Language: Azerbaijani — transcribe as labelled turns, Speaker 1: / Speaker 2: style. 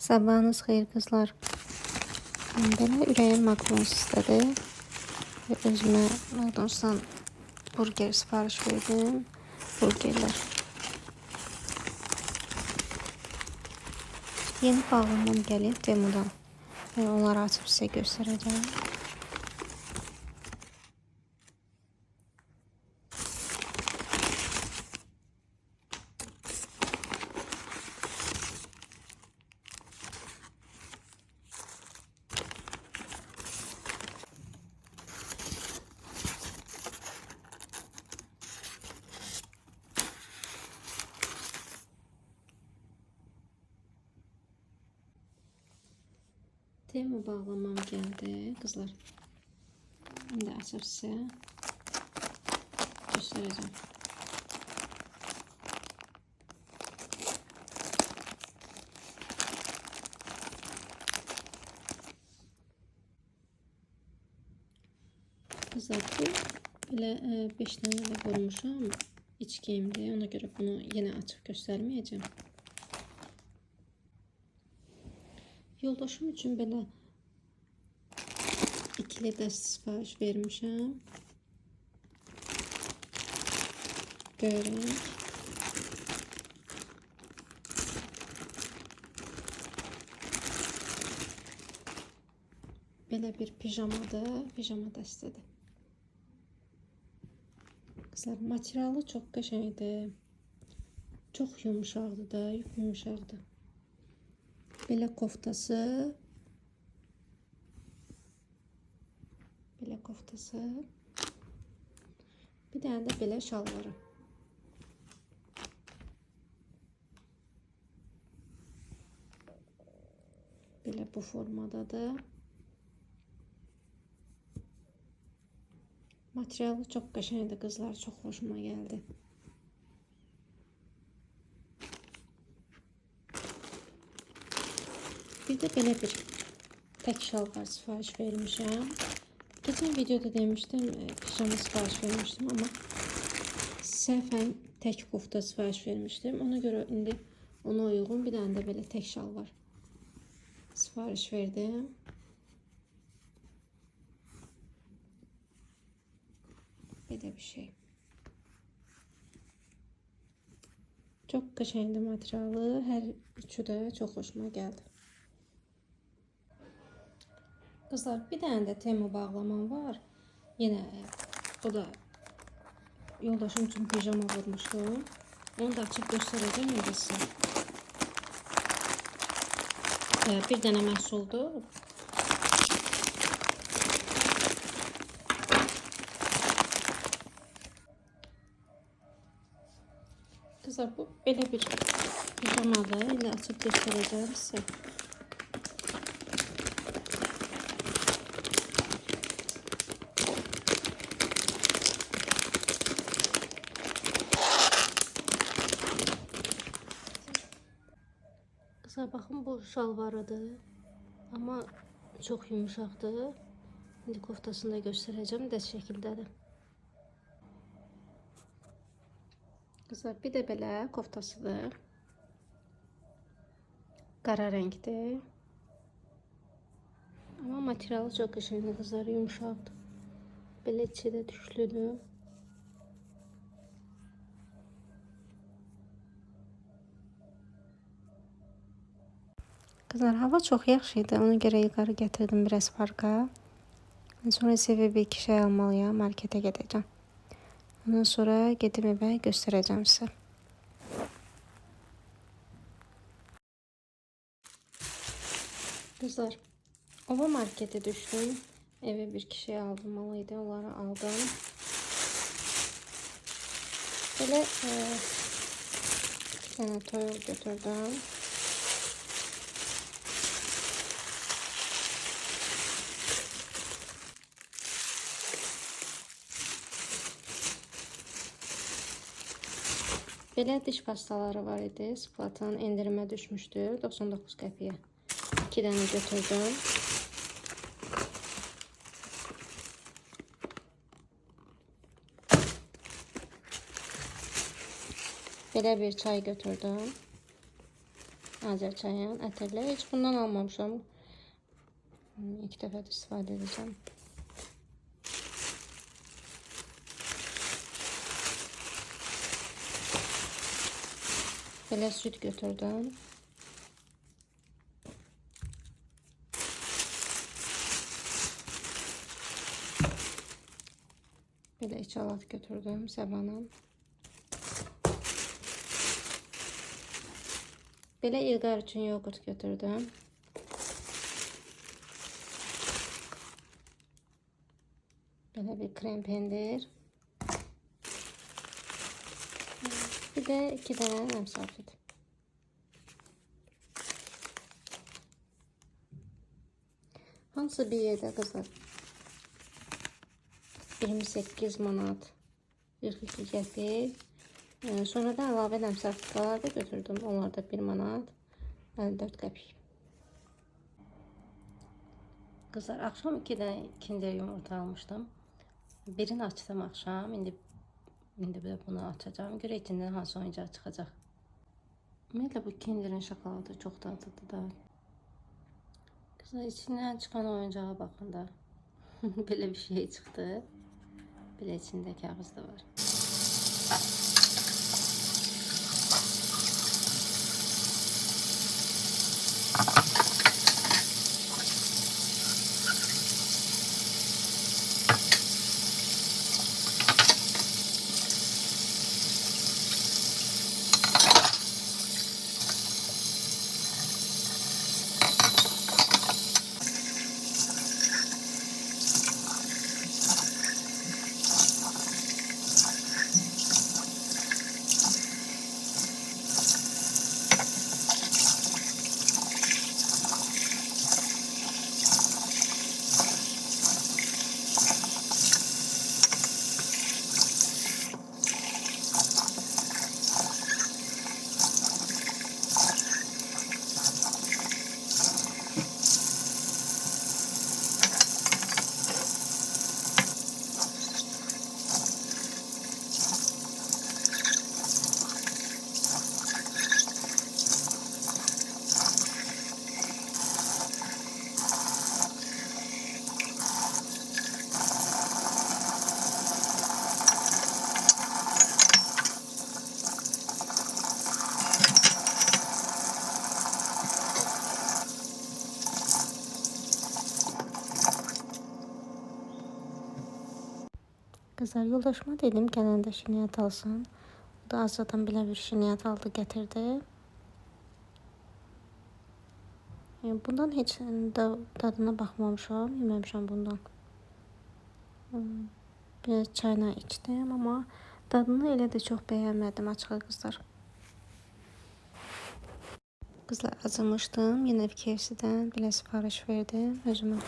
Speaker 1: Sabahınız xeyir qızlar. Belə ürəyim McDonald's istədi. Və özümə McDonald'sdan burger sipariş verdim. Burgerlər. Yeni bağlamam gəlib Temudan. Onları açıb sizə göstərəcəm. Temu bağlamam geldi kızlar. Şimdi açıp size göstereceğim. Kızlar bu böyle 5 tane de koymuşam. İçkiyimdi. Ona göre bunu yine açıp göstermeyeceğim. Yoldaşım için belə ikili dəst sipariş vermişəm. Görək. Belə bir pijamadır, pijama dəstədir. Qızlar, materialı çox qəşəngdir. Çox yumuşaqdır da, yumuşaqdır. Belə koftası. Belə koftası. Bir dənə də belə şalvarı. Belə bu formadadır. Materialı çox qəşəngdir qızlar, çox xoşuma gəldi. Bir de belə bir tek şalvar sipariş vermişəm. Geçen videoda demiştim pijama sipariş vermiştim ama səhvən tek kofta sipariş vermiştim. Ona göre indi ona uygun bir tane de belə tek şalvar sipariş verdim. Belə bir şey. Çok qəşəngdir materialı. Her üçü de çok hoşuma geldi. Kızlar, bir tane de Temu bağlamam var. Yine o da yoldaşım için pijama vurmuştum. Onu da açıp göstereceğim ya size. Bir tane məhsuldur. Kızlar, bu belə bir pijamadır. Yine açıp göstereceğim size. Bakın bu şalvarıdır. Ama çok yumuşaktır. Şimdi koftasını da göstereceğim. Dəst şekildedir. Kızlar, bir de belə koftasıdır. Qara renkdir. Ama materialı çok qəşəngdir kızlar, yumuşaqdır. Belə içi də tüklüdür. Kızlar, hava çok yaxşıydı. Ona göre yukarı getirdim biraz parka. Sonra size bir iki şey almalıyam. Markete gideceğim. Ondan sonra gidip eve göstereceğim size. Kızlar, ova markete düştüm. Eve bir iki şey almalıydı. Onları aldım. Böyle bir tane toyol götürdüm. Belə diş pastaları var idi. Splatın endirimə düşmüşdü. 99 qəpiyə. 2 dənə götürdüm. Belə bir çay götürdüm. Azərçayın ətirli. Heç bundan almamışam. İlk dəfə də istifadə edəcəm. Belə süt götürdüm. Belə içalat götürdüm Səbanın. Belə İlqar üçün yoğurt götürdüm. Belə bir krem pendir. Bir de 2 dənə əmsafit. Hamısı bir yerdə qızlar. 28 manat 42 qəpik. Sonra da əlavə əmsafitlər da götürdüm. Onlar da 1 manat 54 qəpik. Kızlar akşam 2 dənə kinder yumurta almışdım. Birini açdım akşam. İndi bir bunu açacağım. Görə içindən hansı oyuncaq çıxacaq. Ümumiyyətlə bu kinderin şokoladı çox dadlıdır da. Kızlar içindən çıxan oyuncağa baxın da. Belə bir şey çıxdı. Belə içində kağız da var. Kızlar yoldaşıma dedim gələndə şirniyyat alsın. O da Azadan belə bir şirniyyat aldı getirdi. Bundan heç dadına baxmamışam, yeməmişəm bundan. Biraz çayla içdim ama dadını elə də çox bəyənmədim açığı kızlar. Kızlar acımışdım. Yine KFC'den belə sipariş verdim özümə.